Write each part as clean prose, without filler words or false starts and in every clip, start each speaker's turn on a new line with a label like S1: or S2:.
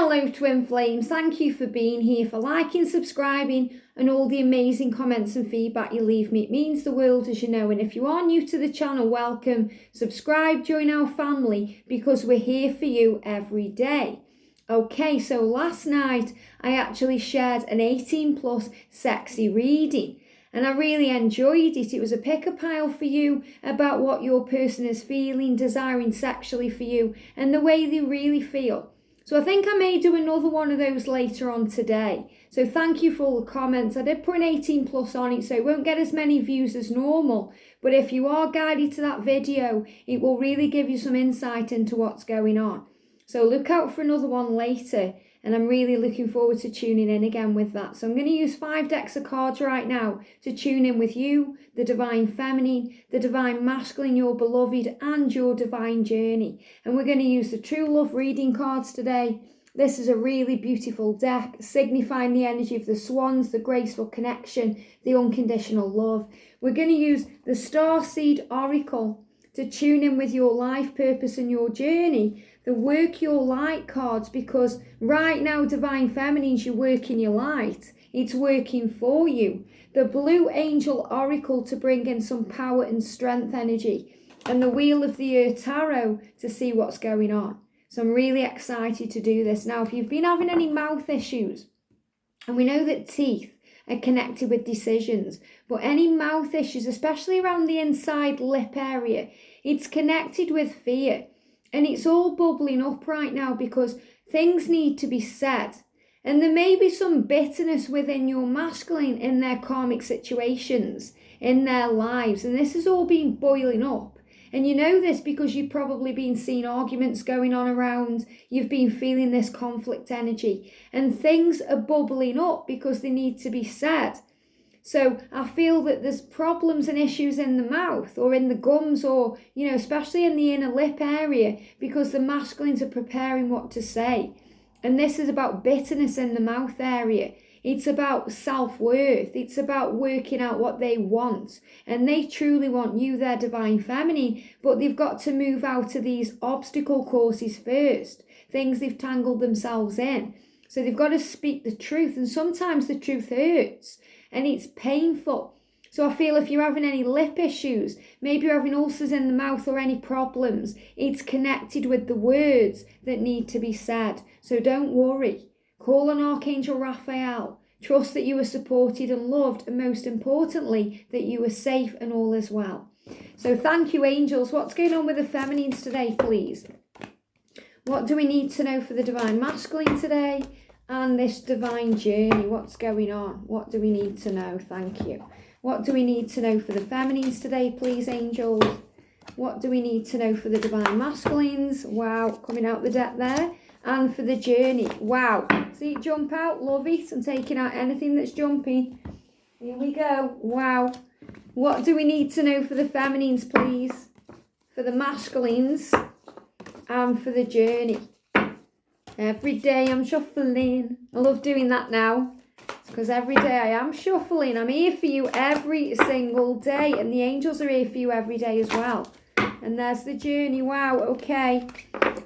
S1: Hello Twin Flames, thank you for being here, for liking, subscribing and all the amazing comments and feedback you leave me. It means the world, as you know, and if you are new to the channel, welcome. Subscribe, join our family because we're here for you every day. Okay, so last night I actually shared an 18 plus sexy reading and I really enjoyed it. It was a pick-a-pile for you about what your person is feeling, desiring sexually for you and the way they really feel. So I think I may do another one of those later on today. So thank you for all the comments. I did put an 18 plus on it, so it won't get as many views as normal. But if you are guided to that video, it will really give you some insight into what's going on. So look out for another one later. And I'm really looking forward to tuning in again with that. So I'm going to use 5 decks of cards right now to tune in with you, the divine feminine, the divine masculine, your beloved, and your divine journey. And we're going to use the true love reading cards today. This is a really beautiful deck, signifying the energy of the swans, the graceful connection, the unconditional love. We're going to use the Starseed Oracle to tune in with your life purpose and your journey. The work your light cards, because right now, divine feminines, you're working your light. It's working for you. The blue angel oracle to bring in some power and strength energy. And the wheel of the earth tarot to see what's going on. So I'm really excited to do this. Now, if you've been having any mouth issues, and we know that teeth are connected with decisions, but any mouth issues, especially around the inside lip area, it's connected with fear. And it's all bubbling up right now because things need to be said. And there may be some bitterness within your masculine in their karmic situations, in their lives. And this has all been boiling up. And you know this because you've probably been seeing arguments going on around. You've been feeling this conflict energy. And things are bubbling up because they need to be said. So I feel that there's problems and issues in the mouth or in the gums or, you know, especially in the inner lip area because the masculines are preparing what to say. And this is about bitterness in the mouth area. It's about self-worth. It's about working out what they want. And they truly want you, their divine feminine, but they've got to move out of these obstacle courses first, things they've tangled themselves in. So they've got to speak the truth. And sometimes the truth hurts. And it's painful. So I feel if you're having any lip issues, maybe you're having ulcers in the mouth or any problems, it's connected with the words that need to be said. So don't worry. Call on Archangel Raphael. Trust that you are supported and loved, and most importantly, that you are safe and all is well. So thank you, angels. What's going on with the feminines today, please? What do we need to know for the divine masculine today? And this divine journey, what's going on? What do we need to know? Thank you. What do we need to know for the feminines today, please, angels? What do we need to know for the divine masculines? Wow, coming out the deck there. And for the journey. Wow. See it jump out? Love it. I'm taking out anything that's jumping. Here we go. Wow. What do we need to know for the feminines, please? For the masculines. And for the journey. Every day I'm shuffling. I love doing that now. Because every day I am shuffling. I'm here for you every single day. And the angels are here for you every day as well. And there's the journey. Wow, okay.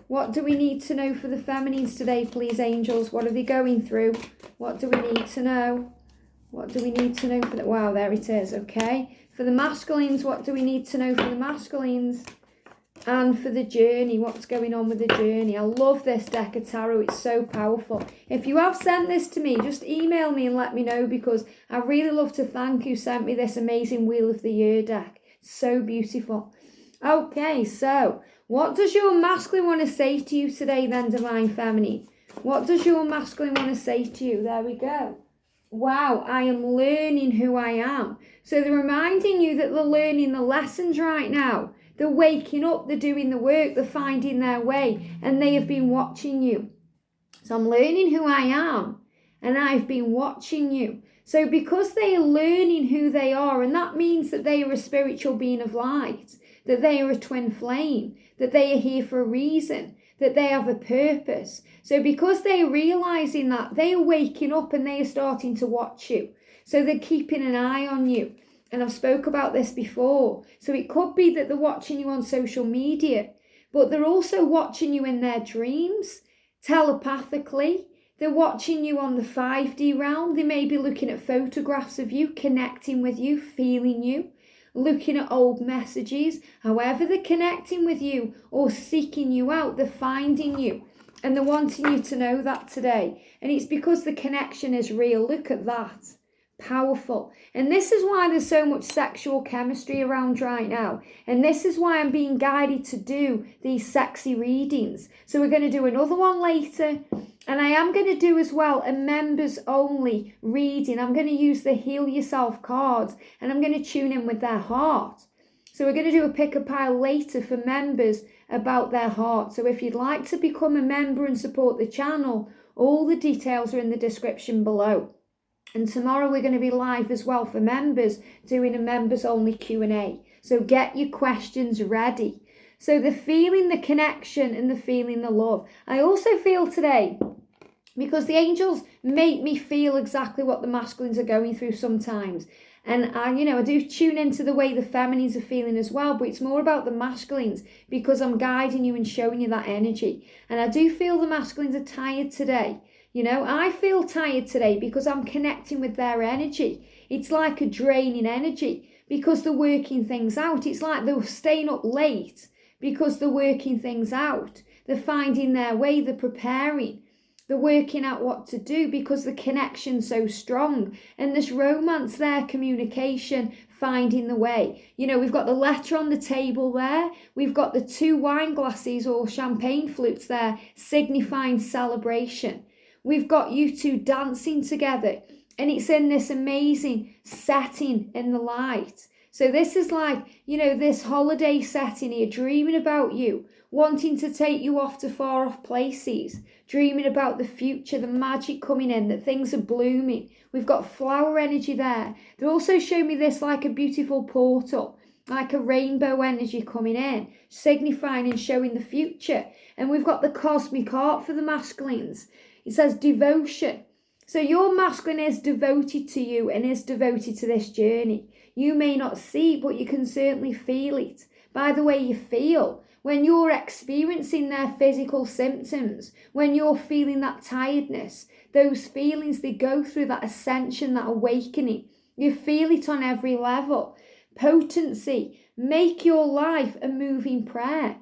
S1: What do we need to know for the feminines today, please, angels? What are they going through? What do we need to know? What do we need to know for the... Wow, there it is, okay. For the masculines, what do we need to know for the masculines? And for the journey, what's going on with the journey? I love this deck of tarot. It's so powerful. If you have sent this to me, just email me and let me know because I really love to thank who sent me this amazing Wheel of the Year deck. It's so beautiful. Okay, so what does your masculine want to say to you today then, divine feminine? What does your masculine want to say to you? There we go. Wow, I am learning who I am. So they're reminding you that they're learning the lessons right now. They're waking up, they're doing the work, they're finding their way, and they have been watching you. So I'm learning who I am, and I've been watching you. So because they are learning who they are, and that means that they are a spiritual being of light, that they are a twin flame, that they are here for a reason, that they have a purpose. So because they are realizing that, they are waking up and they are starting to watch you. So they're keeping an eye on you. And I've spoke about this before. So it could be that they're watching you on social media, but they're also watching you in their dreams telepathically. They're watching you on the 5D realm. They may be looking at photographs of you, connecting with you, feeling you, looking at old messages. However they're connecting with you or seeking you out, they're finding you. And they're wanting you to know that today. And it's because the connection is real. Look at that. Powerful. And this is why there's so much sexual chemistry around right now. And this is why I'm being guided to do these sexy readings. So we're going to do another one later. And I am going to do as well a members only reading. I'm going to use the Heal Yourself cards. And I'm going to tune in with their heart. So we're going to do a pick a pile later for members about their heart. So if you'd like to become a member and support the channel, all the details are in the description below. And tomorrow we're going to be live as well for members, doing a members only Q&A. So get your questions ready. So the feeling, the connection, and the feeling, the love. I also feel today, because the angels make me feel exactly what the masculines are going through sometimes. And I do tune into the way the feminines are feeling as well, but it's more about the masculines because I'm guiding you and showing you that energy. And I do feel the masculines are tired today. I feel tired today because I'm connecting with their energy. It's like a draining energy because they're working things out. It's like they're staying up late because they're working things out. They're finding their way, they're preparing. They're working out what to do because the connection's so strong. And this romance there, communication, finding the way. We've got the letter on the table there. We've got the 2 wine glasses or champagne flutes there, signifying celebration. We've got you two dancing together. And it's in this amazing setting in the light. So this is like, this holiday setting here, dreaming about you, wanting to take you off to far off places, dreaming about the future, the magic coming in, that things are blooming. We've got flower energy there. They also show me this like a beautiful portal, like a rainbow energy coming in, signifying and showing the future. And we've got the cosmic heart for the masculines. It says devotion. So your masculine is devoted to you and is devoted to this journey. You may not see, but you can certainly feel it by the way you feel. When you're experiencing their physical symptoms, when you're feeling that tiredness, those feelings they go through, that ascension, that awakening, you feel it on every level. Potency, make your life a moving prayer.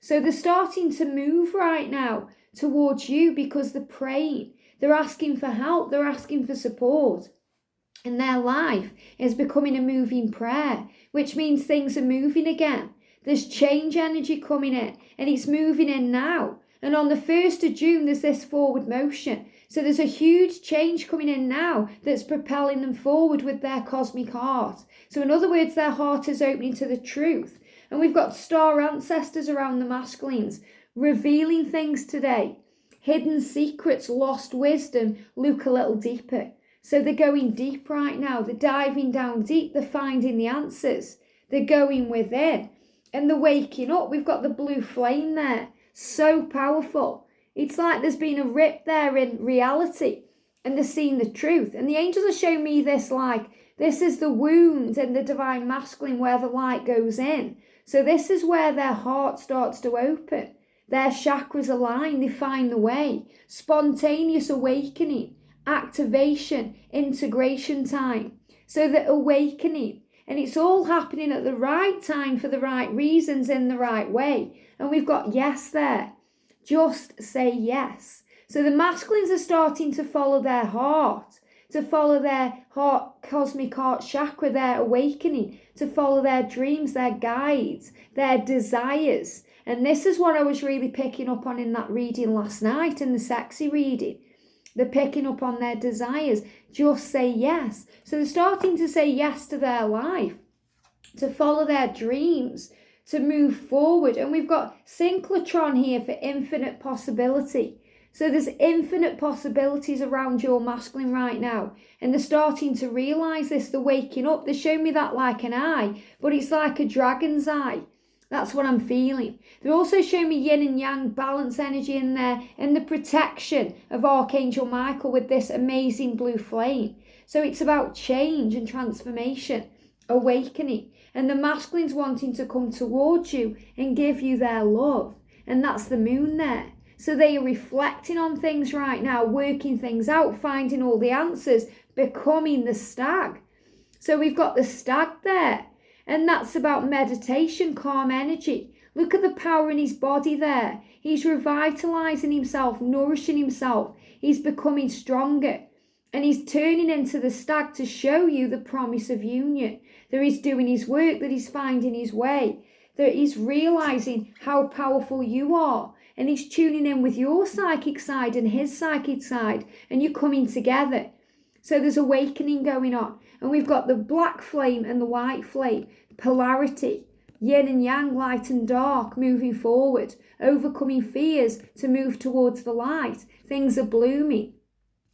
S1: So they're starting to move right now towards you because they're praying. They're asking for help. They're asking for support. And their life is becoming a moving prayer, which means things are moving again. There's change energy coming in and it's moving in now. And on the 1st of June, there's this forward motion. So there's a huge change coming in now that's propelling them forward with their cosmic heart. So in other words, their heart is opening to the truth. And we've got star ancestors around the masculines revealing things today. Hidden secrets, lost wisdom, look a little deeper. So they're going deep right now. They're diving down deep. They're finding the answers. They're going within. And they're waking up. We've got the blue flame there. So powerful. It's like there's been a rip there in reality. And they're seeing the truth. And the angels are showing me this like, this is the wound in the divine masculine where the light goes in. So this is where their heart starts to open. Their chakras align, they find the way. Spontaneous awakening, activation, integration time. So the awakening. And it's all happening at the right time for the right reasons in the right way. And we've got yes there. Just say yes. So the masculines are starting to follow their heart, to follow their heart, cosmic heart chakra, their awakening, to follow their dreams, their guides, their desires. And this is what I was really picking up on in that reading last night, in the sexy reading. They're picking up on their desires. Just say yes. So they're starting to say yes to their life, to follow their dreams, to move forward. And we've got synchrotron here for infinite possibility. So there's infinite possibilities around your masculine right now. And they're starting to realise this. They're waking up. They're showing me that like an eye, but it's like a dragon's eye. That's what I'm feeling. They're also showing me yin and yang balance energy in there and the protection of Archangel Michael with this amazing blue flame. So it's about change and transformation, awakening. And the masculines wanting to come towards you and give you their love. And that's the moon there. So they are reflecting on things right now, working things out, finding all the answers, becoming the stag. So we've got the stag there, and that's about meditation, calm energy. Look at the power in his body there. He's revitalizing himself, nourishing himself. He's becoming stronger. And he's turning into the stag to show you the promise of union. That he's doing his work, that he's finding his way. That he's realizing how powerful you are. And he's tuning in with your psychic side and his psychic side. And you're coming together. So there's awakening going on. And we've got the black flame and the white flame. Polarity. Yin and yang, light and dark, moving forward, overcoming fears to move towards the light. Things are blooming.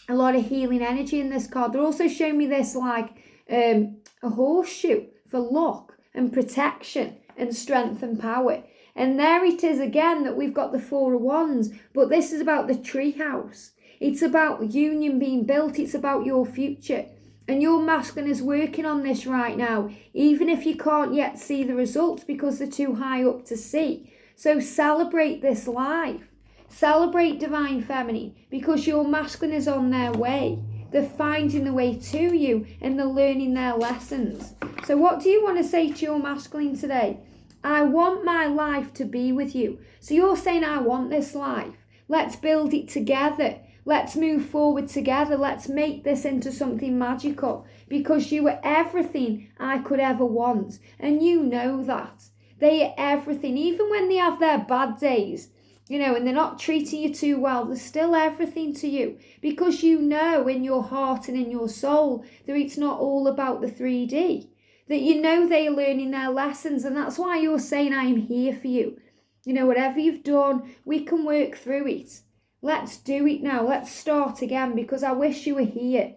S1: A lot of healing energy in this card. They're also showing me this like a horseshoe for luck and protection and strength and power. And there it is again that we've got the Four of Wands, but this is about the tree house. It's about union being built. It's about your future. And your masculine is working on this right now, even if you can't yet see the results because they're too high up to see. So celebrate this life. Celebrate divine feminine because your masculine is on their way. They're finding the way to you and they're learning their lessons. So what do you want to say to your masculine today? I want my life to be with you. So you're saying, I want this life. Let's build it together. Let's move forward together. Let's make this into something magical because you are everything I could ever want. And you know that. They are everything. Even when they have their bad days, and they're not treating you too well, they're still everything to you because you know in your heart and in your soul that it's not all about the 3D. That you know they are learning their lessons and that's why you're saying I am here for you. Whatever you've done, we can work through it. Let's do it now. Let's start again because I wish you were here.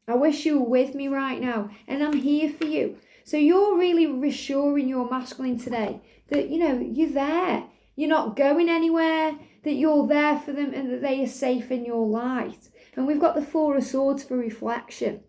S1: I wish you were with me right now and I'm here for you. So you're really reassuring your masculine today that, you're there. You're not going anywhere, that you're there for them and that they are safe in your light. And we've got the Four of Swords for reflection.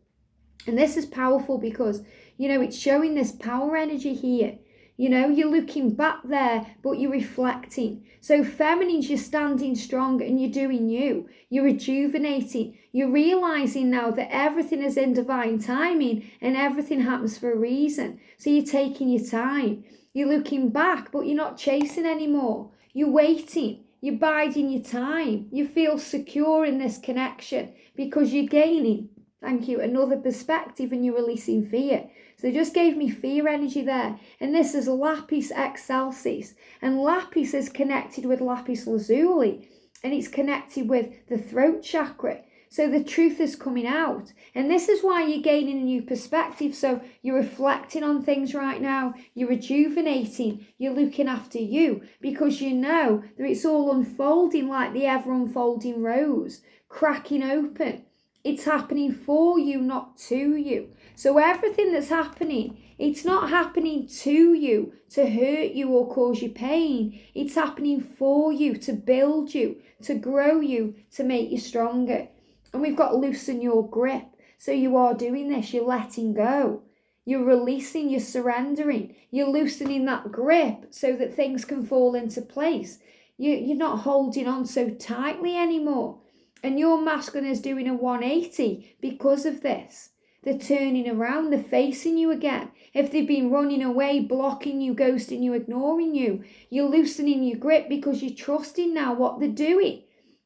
S1: And this is powerful because, it's showing this power energy here. You're looking back there, but you're reflecting. So feminines, you're standing strong and you're doing you. You're rejuvenating. You're realizing now that everything is in divine timing and everything happens for a reason. So you're taking your time. You're looking back, but you're not chasing anymore. You're waiting. You're biding your time. You feel secure in this connection because you're gaining, another perspective and you're releasing fear. So they just gave me fear energy there. And this is lapis excelsis. And lapis is connected with lapis lazuli. And it's connected with the throat chakra. So the truth is coming out. And this is why you're gaining a new perspective. So you're reflecting on things right now. You're rejuvenating. You're looking after you. Because you know that it's all unfolding like the ever unfolding rose. Cracking open. It's happening for you, not to you. So everything that's happening, it's not happening to you, to hurt you or cause you pain. It's happening for you, to build you, to grow you, to make you stronger. And we've got loosen your grip. So you are doing this, you're letting go. You're releasing, you're surrendering. You're loosening that grip so that things can fall into place. You're not holding on so tightly anymore. And your masculine is doing a 180 because of this. They're turning around, they're facing you again. If they've been running away, blocking you, ghosting you, ignoring you, you're loosening your grip because you're trusting now what they're doing.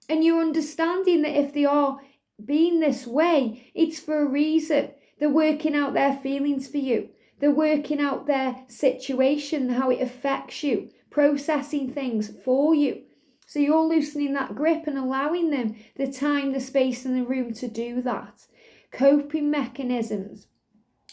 S1: And you're understanding that if they are being this way, it's for a reason. They're working out their feelings for you. They're working out their situation, how it affects you, processing things for you. So you're loosening that grip and allowing them the time, the space and the room to do that. Coping mechanisms.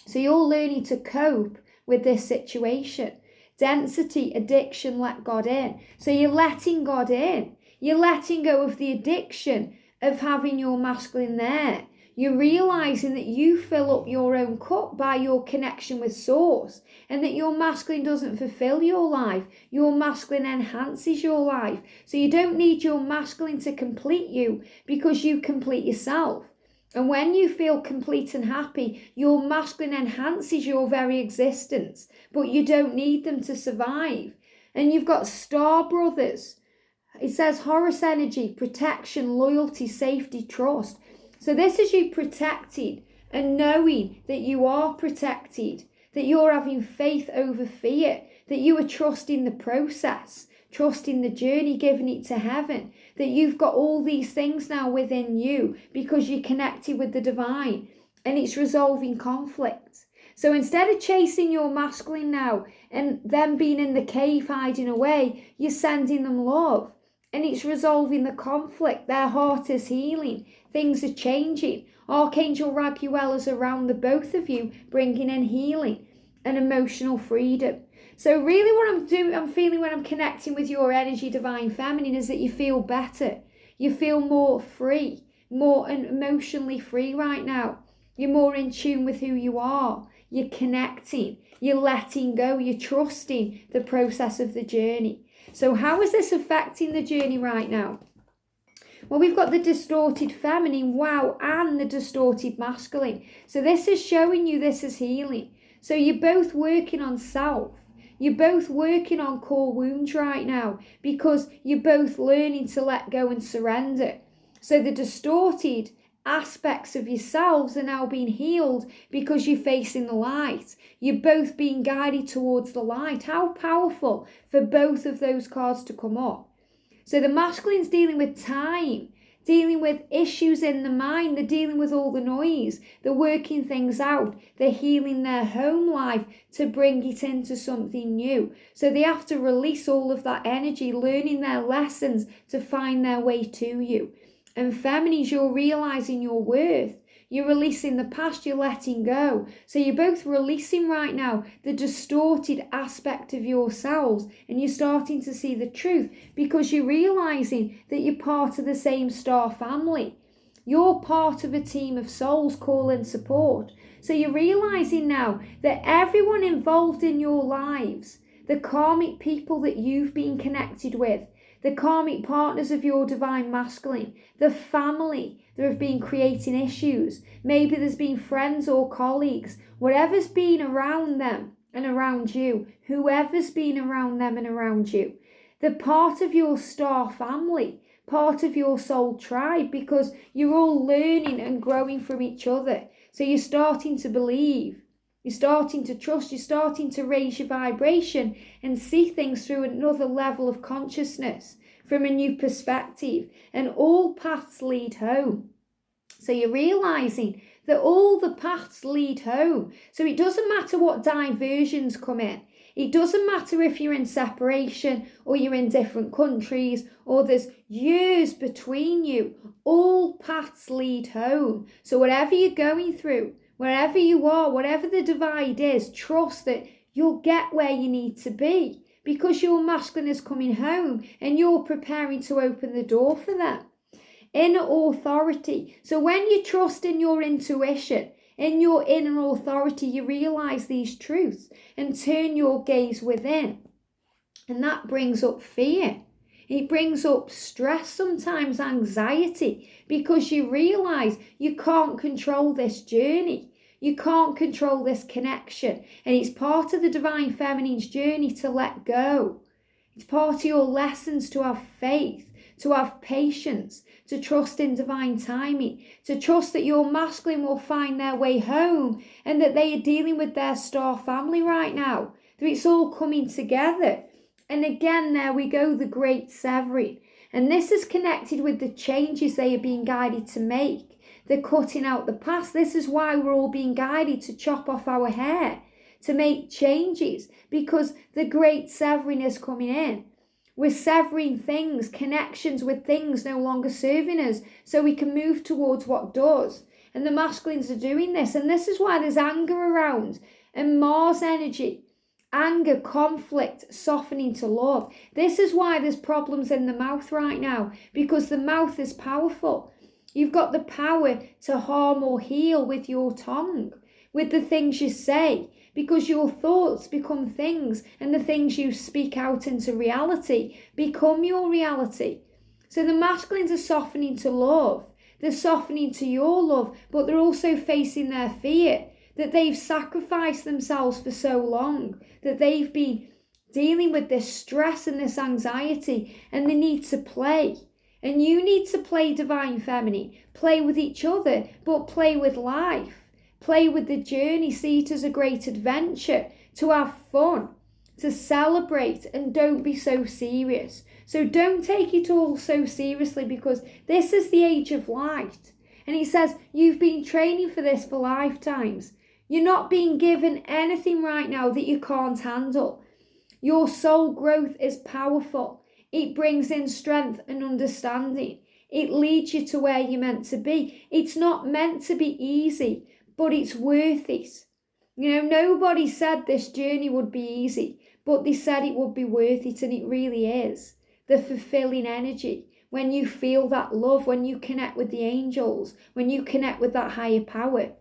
S1: So you're learning to cope with this situation. Density, addiction, let God in. So you're letting God in. You're letting go of the addiction of having your masculine there. You're realizing that you fill up your own cup by your connection with Source and that your masculine doesn't fulfill your life. Your masculine enhances your life. So you don't need your masculine to complete you because you complete yourself. And when you feel complete and happy, your masculine enhances your very existence, but you don't need them to survive. And you've got star brothers It says Horus energy, protection, loyalty, safety, trust. So this is you protected and knowing that you are protected, that you're having faith over fear, that you are trusting the process, trusting the journey, giving it to heaven, that you've got all these things now within you because you're connected with the divine and it's resolving conflict. So instead of chasing your masculine now and them being in the cave hiding away, you're sending them love and it's resolving the conflict. Their heart is healing. Things are changing. Archangel Raguel is around the both of you, bringing in healing and emotional freedom. So really what I'm feeling when I'm connecting with your energy, divine feminine, is that you feel better. You feel more free, more emotionally free right now. You're more in tune with who you are. You're connecting. You're letting go. You're trusting the process of the journey. So how is this affecting the journey right now? Well, we've got the distorted feminine, wow, and the distorted masculine. So this is showing you this is healing. So you're both working on self. You're both working on core wounds right now because you're both learning to let go and surrender. So the distorted aspects of yourselves are now being healed because you're facing the light. You're both being guided towards the light. How powerful for both of those cards to come up. So the masculine's dealing with time, dealing with issues in the mind. They're dealing with all the noise. They're working things out. They're healing their home life to bring it into something new. So they have to release all of that energy, learning their lessons to find their way to you. And feminines, you're realizing your worth. You're releasing the past, you're letting go. So you're both releasing right now the distorted aspect of yourselves and you're starting to see the truth because you're realizing that you're part of the same star family. You're part of a team of souls, call and support. So you're realizing now that everyone involved in your lives, the karmic people that you've been connected with, the karmic partners of your divine masculine, the family that have been creating issues. Maybe there's been friends or colleagues, whatever's been around them and around you, whoever's been around them and around you. They're part of your star family, part of your soul tribe because you're all learning and growing from each other. So you're starting to believe. You're starting to trust, you're starting to raise your vibration and see things through another level of consciousness from a new perspective. And all paths lead home. So you're realizing that all the paths lead home. So it doesn't matter what diversions come in. It doesn't matter if you're in separation or you're in different countries or there's years between you. All paths lead home. So whatever you're going through, wherever you are, whatever the divide is, trust that you'll get where you need to be because your masculine is coming home and you're preparing to open the door for them. Inner authority. So when you trust in your intuition, in your inner authority, you realize these truths and turn your gaze within. And that brings up fear. It brings up stress, sometimes anxiety, because you realize you can't control this journey. You can't control this connection. And it's part of the divine feminine's journey to let go. It's part of your lessons to have faith, to have patience, to trust in divine timing, to trust that your masculine will find their way home and that they are dealing with their star family right now. That it's all coming together. And again, there we go, the great severing. And this is connected with the changes they are being guided to make. They're cutting out the past. This is why we're all being guided to chop off our hair, to make changes, because the great severing is coming in. We're severing things, connections with things no longer serving us, so we can move towards what does. And the masculines are doing this. And this is why there's anger around and Mars energy. Anger, conflict, softening to love. This is why there's problems in the mouth right now, because the mouth is powerful. You've got the power to harm or heal with your tongue, with the things you say, because your thoughts become things and the things you speak out into reality become your reality. So the masculines are softening to love. They're softening to your love, but they're also facing their fear that they've sacrificed themselves for so long, that they've been dealing with this stress and this anxiety, and they need to play. And you need to play divine feminine. Play with each other, but play with life. Play with the journey. See it as a great adventure, to have fun, to celebrate, and don't be so serious. So don't take it all so seriously, because this is the age of light. And he says, you've been training for this for lifetimes. You're not being given anything right now that you can't handle. Your soul growth is powerful. It brings in strength and understanding. It leads you to where you're meant to be. It's not meant to be easy, but it's worth it. Nobody said this journey would be easy, but they said it would be worth it, and it really is. The fulfilling energy, when you feel that love, when you connect with the angels, when you connect with that higher power,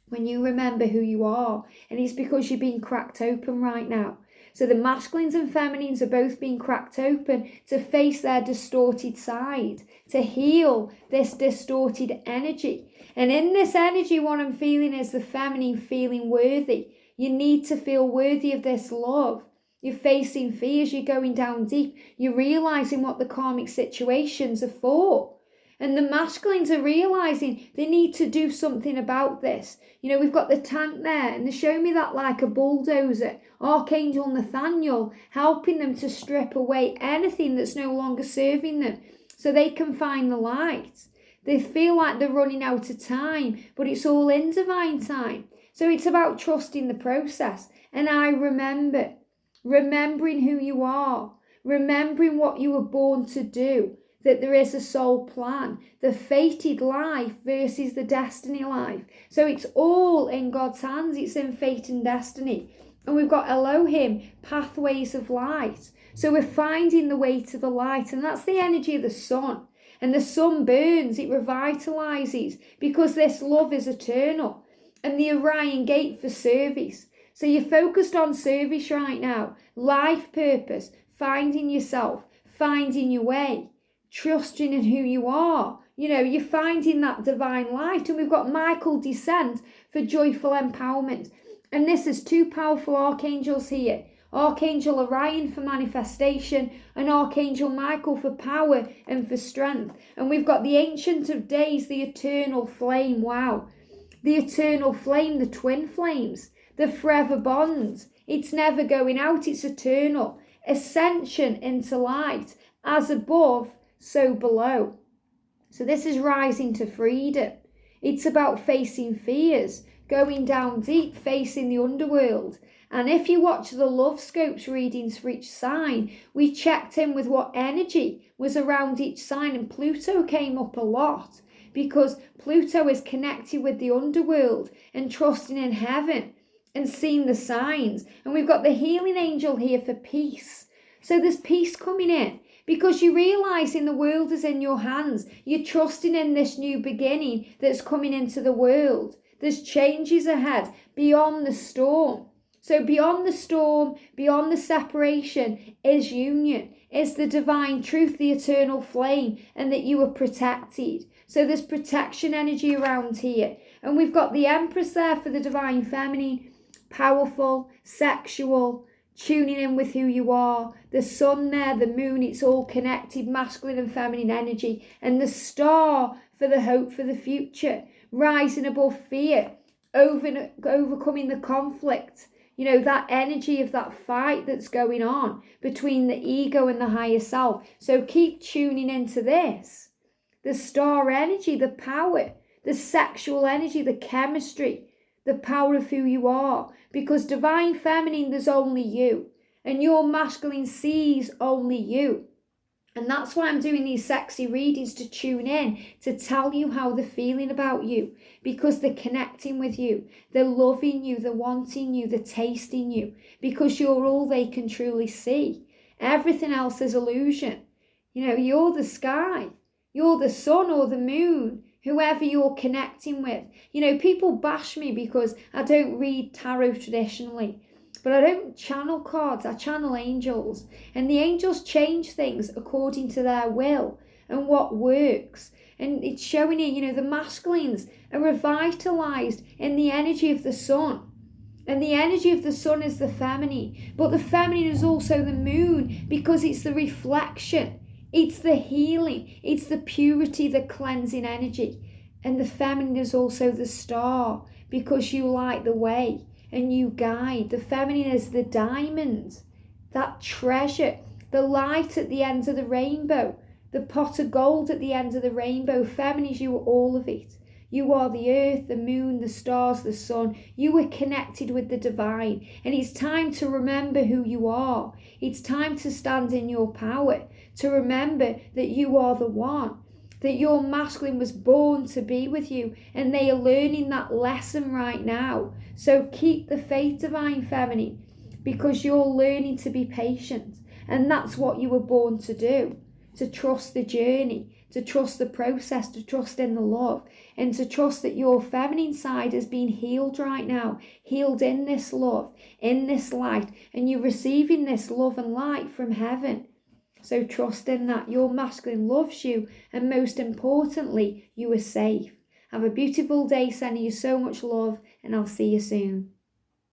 S1: when you remember who you are, and it's because you're being cracked open right now. So the masculines and feminines are both being cracked open to face their distorted side, to heal this distorted energy. And in this energy, what I'm feeling is the feminine feeling worthy. You need to feel worthy of this love. You're facing fears, you're going down deep, you're realising what the karmic situations are for. And the masculines are realising they need to do something about this. We've got the tank there, and they show me that like a bulldozer, Archangel Nathaniel, helping them to strip away anything that's no longer serving them so they can find the light. They feel like they're running out of time, but it's all in divine time. So it's about trusting the process. And I remembering who you are, remembering what you were born to do, that there is a soul plan, the fated life versus the destiny life. So it's all in God's hands. It's in fate and destiny. And we've got Elohim, pathways of light. So we're finding the way to the light, and that's the energy of the sun. And the sun burns, it revitalizes, because this love is eternal. And the Orion gate for service. So you're focused on service right now, life purpose, finding yourself, finding your way, trusting in who you are. You're finding that divine light. And we've got Michael descent for joyful empowerment. And this is two powerful archangels here. Archangel Orion for manifestation, and Archangel Michael for power and for strength. And we've got the Ancient of Days, the eternal flame. Wow. The eternal flame, the twin flames, the forever bond. It's never going out, it's eternal. Ascension into light, as above, so below. So this is rising to freedom. It's about facing fears, going down deep, facing the underworld. And if you watch the Love Scopes readings for each sign, we checked in with what energy was around each sign, and Pluto came up a lot, because Pluto is connected with the underworld and trusting in heaven and seeing the signs. And we've got the healing angel here for peace. So there's peace coming in, because you're realising the world is in your hands. You're trusting in this new beginning that's coming into the world. There's changes ahead beyond the storm. So beyond the storm, beyond the separation, is union, is the divine truth, the eternal flame, and that you are protected. So there's protection energy around here. And we've got the Empress there for the divine feminine, powerful, sexual, tuning in with who you are. The sun there, the moon, it's all connected, masculine and feminine energy. And the star for the hope for the future, rising above fear, overcoming the conflict. That energy of that fight that's going on between the ego and the higher self. So keep tuning into this. The star energy, the power, the sexual energy, the chemistry, the power of who you are. Because divine feminine, there's only you. And your masculine sees only you. And that's why I'm doing these sexy readings, to tune in, to tell you how they're feeling about you. Because they're connecting with you. They're loving you. They're wanting you. They're tasting you. Because you're all they can truly see. Everything else is illusion. You're the sky. You're the sun or the moon. Whoever you're connecting with. People bash me because I don't read tarot traditionally. But I don't channel cards, I channel angels. And the angels change things according to their will and what works. And it's showing you, the masculines are revitalized in the energy of the sun. And the energy of the sun is the feminine. But the feminine is also the moon, because it's the reflection. It's the healing. It's the purity, the cleansing energy. And the feminine is also the star, because you light the way and you guide. The feminine is the diamond, that treasure, the light at the end of the rainbow, the pot of gold at the end of the rainbow. Feminine is you are all of it. You are the earth, the moon, the stars, the sun. You are connected with the divine. And it's time to remember who you are. It's time to stand in your power, to remember that you are the one, that your masculine was born to be with you, and they are learning that lesson right now. So keep the faith, divine feminine, because you're learning to be patient. And that's what you were born to do, to trust the journey, to trust the process, to trust in the love, and to trust that your feminine side has been healed right now, healed in this love, in this light, and you're receiving this love and light from heaven. So trust in that. Your masculine loves you, and most importantly, you are safe. Have a beautiful day, sending you so much love, and I'll see you soon.